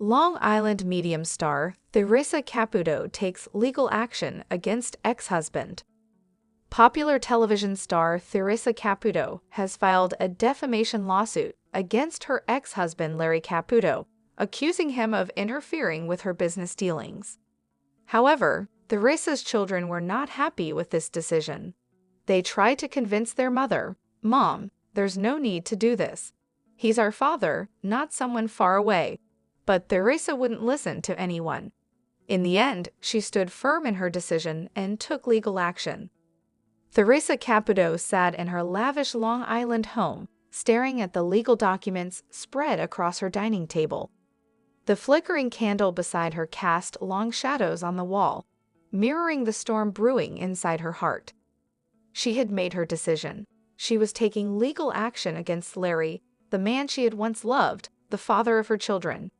Long Island medium star Theresa Caputo takes legal action against ex-husband. Popular television star Theresa Caputo has filed a defamation lawsuit against her ex-husband Larry Caputo, accusing him of interfering with her business dealings. However, Theresa's children were not happy with this decision. They tried to convince their mother, "Mom, there's no need to do this. He's our father, not someone far away." But Theresa wouldn't listen to anyone. In the end, she stood firm in her decision and took legal action. Theresa Caputo sat in her lavish Long Island home, staring at the legal documents spread across her dining table. The flickering candle beside her cast long shadows on the wall, mirroring the storm brewing inside her heart. She had made her decision. She was taking legal action against Larry, the man she had once loved, the father of her children.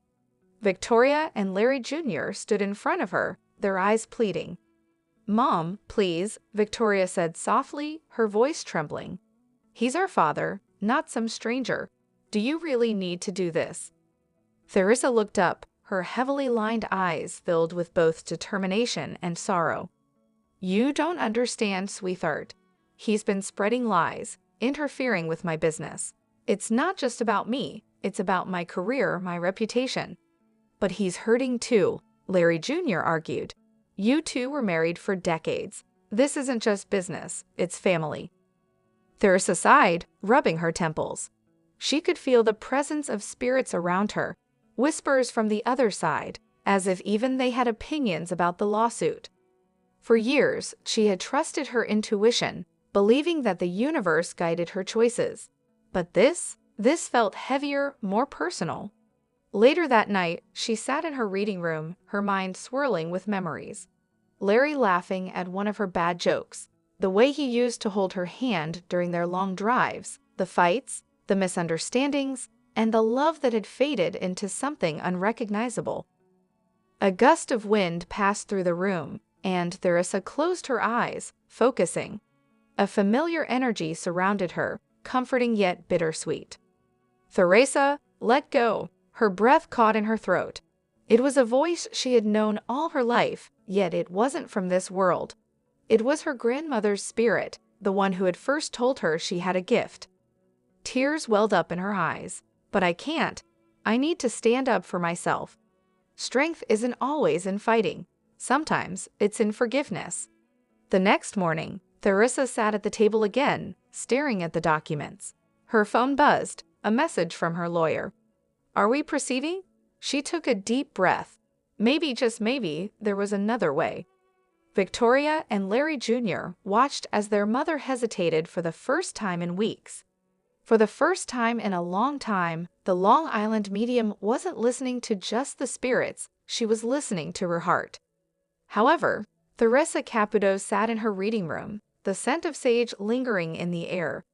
Victoria and Larry Jr. stood in front of her, their eyes pleading. "Mom, please," Victoria said softly, her voice trembling. "He's our father, not some stranger. Do you really need to do this?" Theresa looked up, her heavily lined eyes filled with both determination and sorrow. "You don't understand, sweetheart. He's been spreading lies, interfering with my business. It's not just about me, it's about my career, my reputation." "But he's hurting too," Larry Jr. argued. "You two were married for decades. This isn't just business, it's family." Theresa sighed, rubbing her temples. She could feel the presence of spirits around her, whispers from the other side, as if even they had opinions about the lawsuit. For years, she had trusted her intuition, believing that the universe guided her choices. But this felt heavier, more personal. Later that night, she sat in her reading room, her mind swirling with memories. Larry laughing at one of her bad jokes, the way he used to hold her hand during their long drives, the fights, the misunderstandings, and the love that had faded into something unrecognizable. A gust of wind passed through the room, and Theresa closed her eyes, focusing. A familiar energy surrounded her, comforting yet bittersweet. "Theresa, let go." Her breath caught in her throat. It was a voice she had known all her life, yet it wasn't from this world. It was her grandmother's spirit, the one who had first told her she had a gift. Tears welled up in her eyes. "But I can't. I need to stand up for myself. Strength isn't always in fighting. Sometimes it's in forgiveness." The next morning, Theresa sat at the table again, staring at the documents. Her phone buzzed, a message from her lawyer. "Are we proceeding?" She took a deep breath. Maybe, just maybe, there was another way. Victoria and Larry Jr. watched as their mother hesitated for the first time in weeks. For the first time in a long time, the Long Island medium wasn't listening to just the spirits, she was listening to her heart. However, Theresa Caputo sat in her reading room, the scent of sage lingering in the air.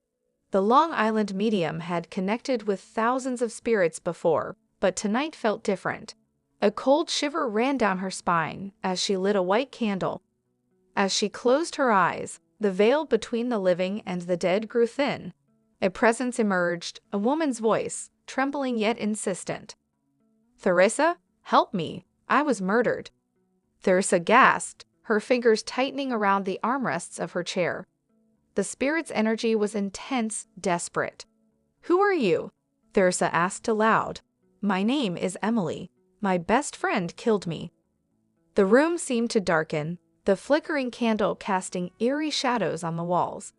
The Long Island medium had connected with thousands of spirits before, but tonight felt different. A cold shiver ran down her spine as she lit a white candle. As she closed her eyes, the veil between the living and the dead grew thin. A presence emerged, a woman's voice, trembling yet insistent. "Theresa, help me. I was murdered." Theresa gasped, her fingers tightening around the armrests of her chair. The spirit's energy was intense, desperate. "Who are you?" Theresa asked aloud. "My name is Emily. My best friend killed me." The room seemed to darken, the flickering candle casting eerie shadows on the walls.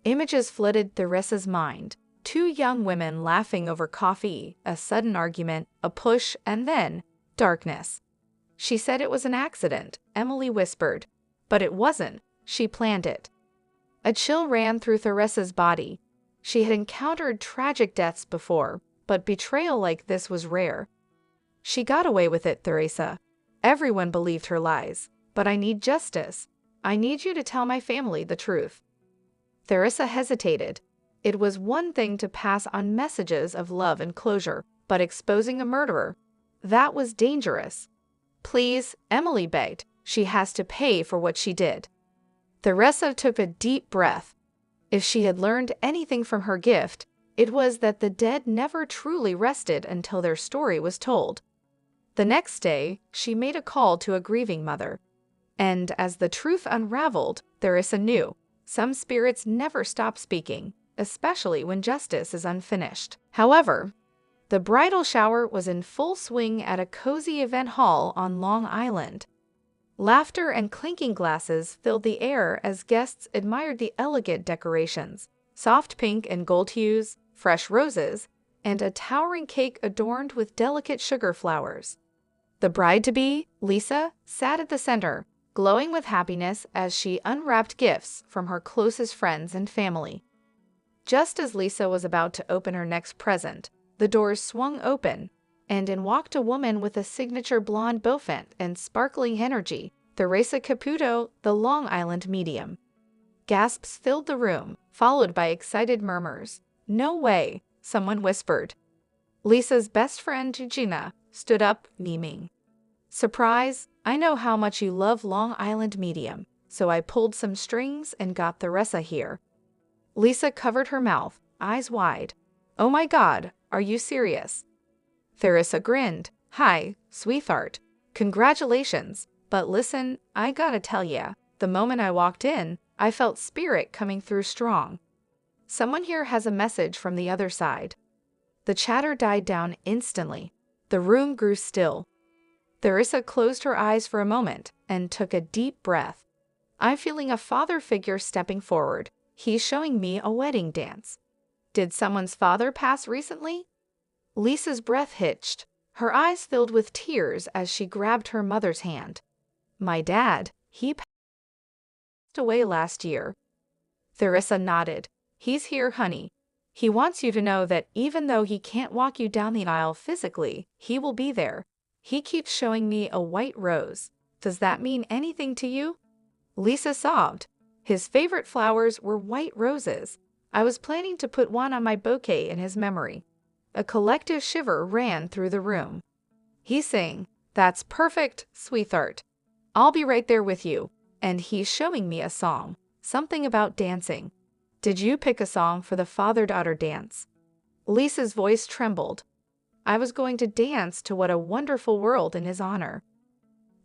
Images flooded Theresa's mind. Two young women laughing over coffee, a sudden argument, a push, and then darkness. "She said it was an accident," Emily whispered. "But it wasn't. She planned it." A chill ran through Theresa's body. She had encountered tragic deaths before, but betrayal like this was rare. "She got away with it, Theresa. Everyone believed her lies. But I need justice. I need you to tell my family the truth." Theresa hesitated. It was one thing to pass on messages of love and closure, but exposing a murderer, that was dangerous. "Please," Emily begged. "She has to pay for what she did." Theresa took a deep breath. If she had learned anything from her gift, it was that the dead never truly rested until their story was told. The next day, she made a call to a grieving mother. And as the truth unraveled, Theresa knew some spirits never stop speaking, especially when justice is unfinished. However, the bridal shower was in full swing at a cozy event hall on Long Island. Laughter and clinking glasses filled the air as guests admired the elegant decorations, soft pink and gold hues, fresh roses, and a towering cake adorned with delicate sugar flowers. The bride-to-be, Lisa, sat at the center, glowing with happiness as she unwrapped gifts from her closest friends and family. Just as Lisa was about to open her next present, the doors swung open, and in walked a woman with a signature blonde bouffant and sparkling energy, Theresa Caputo, the Long Island medium. Gasps filled the room, followed by excited murmurs. "No way," someone whispered. Lisa's best friend, Gina, stood up, beaming. "Surprise, I know how much you love Long Island medium, so I pulled some strings and got Theresa here." Lisa covered her mouth, eyes wide. "Oh my God, are you serious?" Theresa grinned. "Hi, sweetheart. Congratulations. But listen, I gotta tell ya, the moment I walked in, I felt spirit coming through strong. Someone here has a message from the other side." The chatter died down instantly. The room grew still. Theresa closed her eyes for a moment and took a deep breath. "I'm feeling a father figure stepping forward. He's showing me a wedding dance." "Did someone's father pass recently?" Lisa's breath hitched. Her eyes filled with tears as she grabbed her mother's hand. "My dad, he passed away last year." Theresa nodded. "He's here, honey. He wants you to know that even though he can't walk you down the aisle physically, he will be there. He keeps showing me a white rose. Does that mean anything to you?" Lisa sobbed. "His favorite flowers were white roses. I was planning to put one on my bouquet in his memory." A collective shiver ran through the room. "He's saying, 'That's perfect, sweetheart. I'll be right there with you.' And he's showing me a song, something about dancing. Did you pick a song for the father-daughter dance?" Lisa's voice trembled. "I was going to dance to What a Wonderful World in his honor."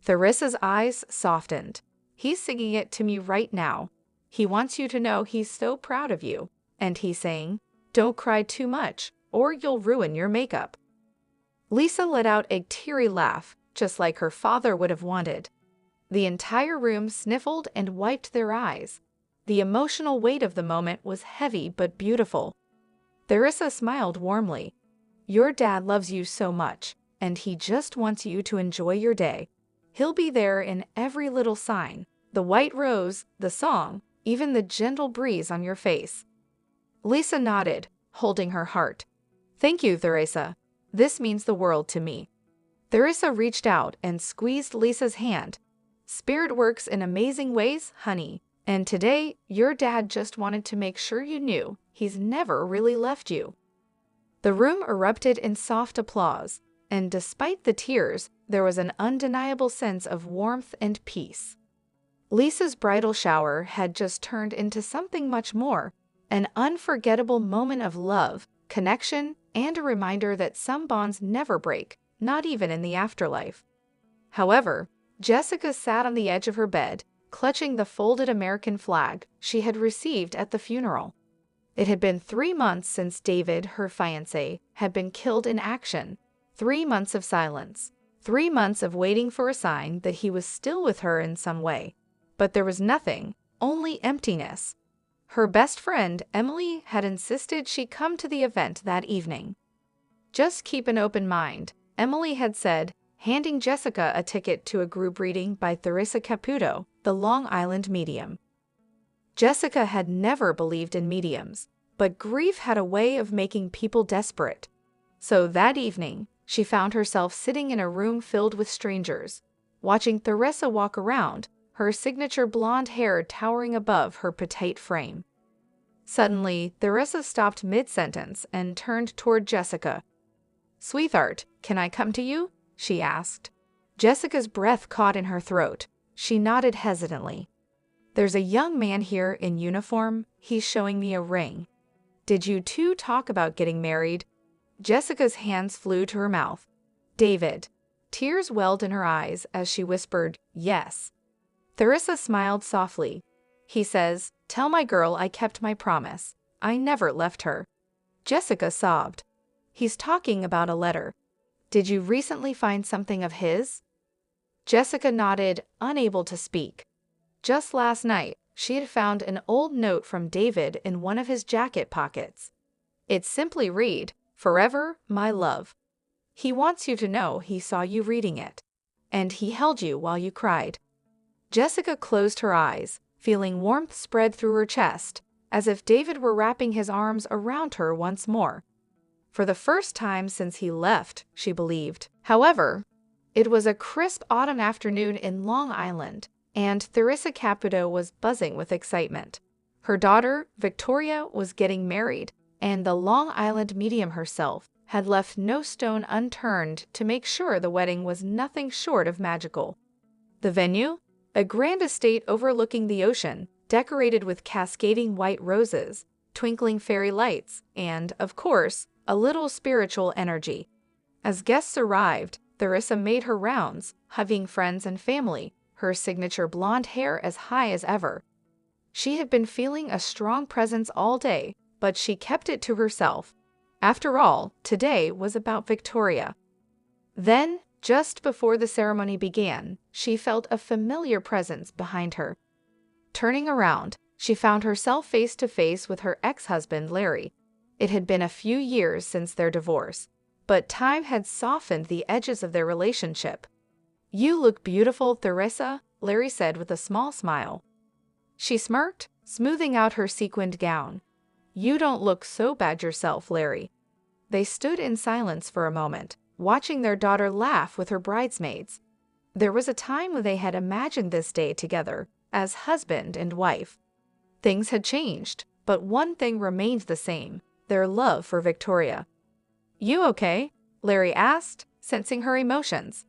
Theresa's eyes softened. "He's singing it to me right now. He wants you to know he's so proud of you. And he's saying, 'Don't cry too much, or you'll ruin your makeup.'" Lisa let out a teary laugh, just like her father would have wanted. The entire room sniffled and wiped their eyes. The emotional weight of the moment was heavy but beautiful. Theresa smiled warmly. "Your dad loves you so much, and he just wants you to enjoy your day. He'll be there in every little sign, the white rose, the song, even the gentle breeze on your face." Lisa nodded, holding her heart. "Thank you, Theresa. This means the world to me." Theresa reached out and squeezed Lisa's hand. "Spirit works in amazing ways, honey. And today, your dad just wanted to make sure you knew he's never really left you." The room erupted in soft applause, and despite the tears, there was an undeniable sense of warmth and peace. Lisa's bridal shower had just turned into something much more, an unforgettable moment of love, connection, and a reminder that some bonds never break, not even in the afterlife. However, Jessica sat on the edge of her bed, clutching the folded American flag she had received at the funeral. It had been 3 months since David, her fiancé, had been killed in action. 3 months of silence. 3 months of waiting for a sign that he was still with her in some way. But there was nothing, only emptiness. Her best friend, Emily, had insisted she come to the event that evening. "Just keep an open mind," Emily had said, handing Jessica a ticket to a group reading by Theresa Caputo, the Long Island medium. Jessica had never believed in mediums, but grief had a way of making people desperate. So that evening, she found herself sitting in a room filled with strangers, watching Theresa walk around, her signature blonde hair towering above her petite frame. Suddenly, Theresa stopped mid-sentence and turned toward Jessica. "Sweetheart, can I come to you?" she asked. Jessica's breath caught in her throat. She nodded hesitantly. "There's a young man here in uniform. He's showing me a ring. Did you two talk about getting married?" Jessica's hands flew to her mouth. "David." Tears welled in her eyes as she whispered, "Yes." Theresa smiled softly. He says, "Tell my girl I kept my promise. I never left her." Jessica sobbed. He's talking about a letter. Did you recently find something of his? Jessica nodded, unable to speak. Just last night, she had found an old note from David in one of his jacket pockets. It simply read, "Forever, my love." He wants you to know he saw you reading it. And he held you while you cried. Jessica closed her eyes, feeling warmth spread through her chest, as if David were wrapping his arms around her once more. For the first time since he left, she believed. However, it was a crisp autumn afternoon in Long Island, and Theresa Caputo was buzzing with excitement. Her daughter, Victoria, was getting married, and the Long Island medium herself had left no stone unturned to make sure the wedding was nothing short of magical. The venue? A grand estate overlooking the ocean, decorated with cascading white roses, twinkling fairy lights, and, of course, a little spiritual energy. As guests arrived, Theresa made her rounds, hugging friends and family, her signature blonde hair as high as ever. She had been feeling a strong presence all day, but she kept it to herself. After all, today was about Victoria. Then, just before the ceremony began, she felt a familiar presence behind her. Turning around, she found herself face to face with her ex-husband, Larry. It had been a few years since their divorce, but time had softened the edges of their relationship. "You look beautiful, Theresa," Larry said with a small smile. She smirked, smoothing out her sequined gown. "You don't look so bad yourself, Larry." They stood in silence for a moment, watching their daughter laugh with her bridesmaids. There was a time when they had imagined this day together, as husband and wife. Things had changed, but one thing remained the same: their love for Victoria. "You okay?" Larry asked, sensing her emotions.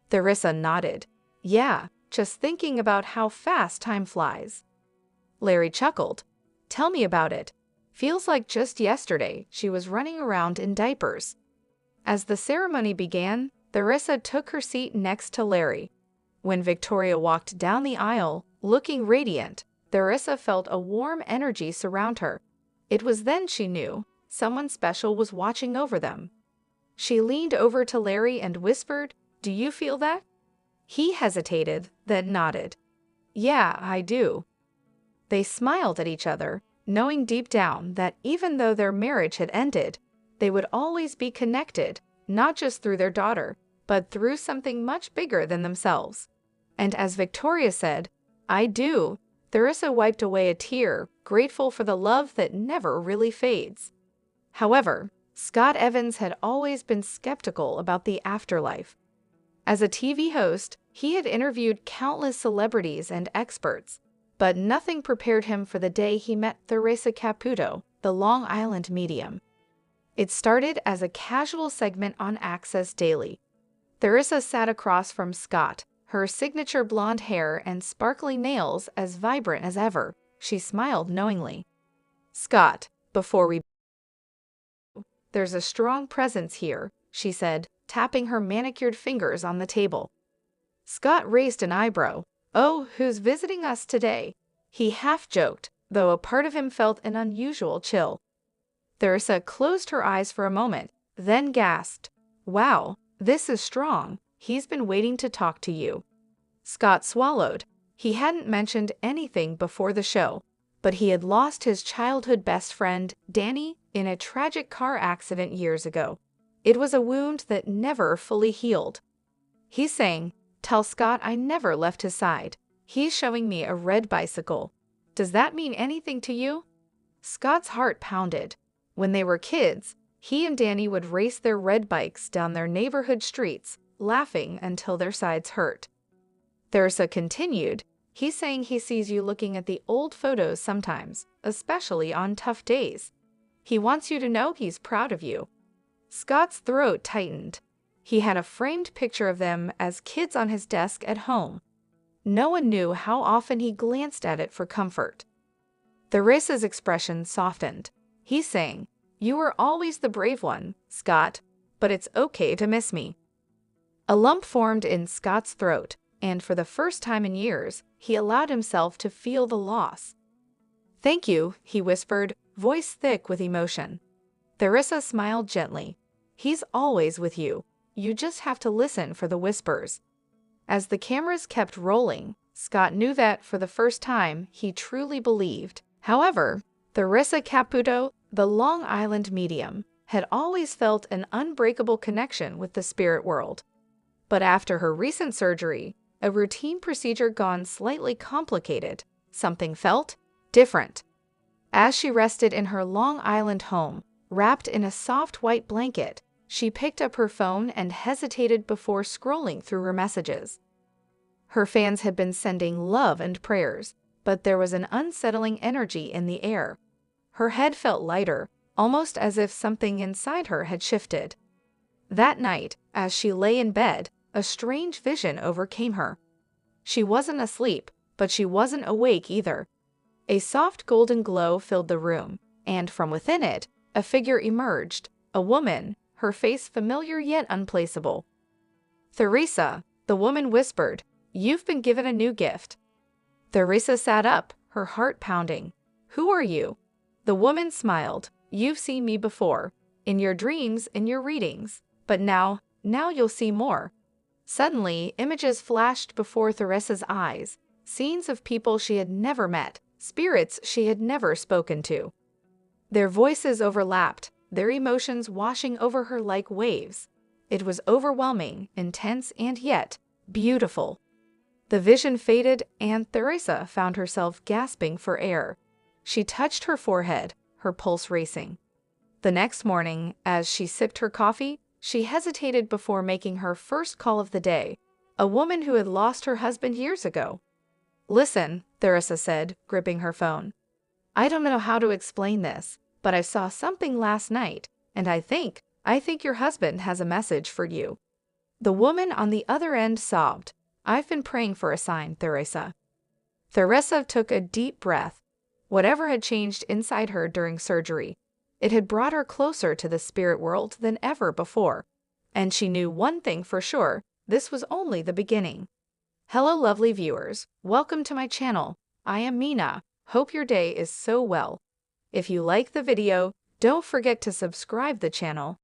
Theresa nodded. "Yeah, just thinking about how fast time flies." Larry chuckled. "Tell me about it. Feels like just yesterday she was running around in diapers." As the ceremony began, Theresa took her seat next to Larry. When Victoria walked down the aisle, looking radiant, Theresa felt a warm energy surround her. It was then she knew someone special was watching over them. She leaned over to Larry and whispered, "Do you feel that?" He hesitated, then nodded. "Yeah, I do." They smiled at each other, knowing deep down that even though their marriage had ended, they would always be connected, not just through their daughter, but through something much bigger than themselves. And as Victoria said, "I do," Theresa wiped away a tear, grateful for the love that never really fades. However, Scott Evans had always been skeptical about the afterlife. As a TV host, he had interviewed countless celebrities and experts, but nothing prepared him for the day he met Theresa Caputo, the Long Island medium. It started as a casual segment on Access Daily. Theresa sat across from Scott, her signature blonde hair and sparkly nails as vibrant as ever. She smiled knowingly. "Scott, before we there's a strong presence here," she said, tapping her manicured fingers on the table. Scott raised an eyebrow. "Oh, who's visiting us today?" He half joked, though a part of him felt an unusual chill. Theresa closed her eyes for a moment, then gasped, "Wow, this is strong. He's been waiting to talk to you." Scott swallowed. He hadn't mentioned anything before the show, but he had lost his childhood best friend, Danny, in a tragic car accident years ago. It was a wound that never fully healed. He's saying, "Tell Scott I never left his side. He's showing me a red bicycle. Does that mean anything to you?" Scott's heart pounded. When they were kids, he and Danny would race their red bikes down their neighborhood streets, laughing until their sides hurt. Theresa continued, "He's saying he sees you looking at the old photos sometimes, especially on tough days. He wants you to know he's proud of you." Scott's throat tightened. He had a framed picture of them as kids on his desk at home. No one knew how often he glanced at it for comfort. Theresa's expression softened. He's saying, "You were always the brave one, Scott, but it's okay to miss me." A lump formed in Scott's throat, and for the first time in years, he allowed himself to feel the loss. "Thank you," he whispered, voice thick with emotion. Theresa smiled gently. "He's always with you. You just have to listen for the whispers." As the cameras kept rolling, Scott knew that, for the first time, he truly believed. However, Theresa Caputo, the Long Island medium, had always felt an unbreakable connection with the spirit world. But after her recent surgery, a routine procedure gone slightly complicated, something felt different. As she rested in her Long Island home, wrapped in a soft white blanket, she picked up her phone and hesitated before scrolling through her messages. Her fans had been sending love and prayers, but there was an unsettling energy in the air. Her head felt lighter, almost as if something inside her had shifted. That night, as she lay in bed, a strange vision overcame her. She wasn't asleep, but she wasn't awake either. A soft golden glow filled the room, and from within it, a figure emerged, a woman, her face familiar yet unplaceable. "Theresa," the woman whispered, "you've been given a new gift." Theresa sat up, her heart pounding. "Who are you?" The woman smiled. "You've seen me before, in your dreams, in your readings, but now you'll see more." Suddenly, images flashed before Theresa's eyes, scenes of people she had never met, spirits she had never spoken to. Their voices overlapped, their emotions washing over her like waves. It was overwhelming, intense, and yet beautiful. The vision faded, and Theresa found herself gasping for air. She touched her forehead, her pulse racing. The next morning, as she sipped her coffee, she hesitated before making her first call of the day, a woman who had lost her husband years ago. "Listen," Theresa said, gripping her phone. "I don't know how to explain this, but I saw something last night, and I think your husband has a message for you." The woman on the other end sobbed. "I've been praying for a sign, Theresa." Theresa took a deep breath. Whatever had changed inside her during surgery, it had brought her closer to the spirit world than ever before. And she knew one thing for sure, this was only the beginning. Hello lovely viewers, welcome to my channel. I am Mina. Hope your day is so well. If you like the video, don't forget to subscribe the channel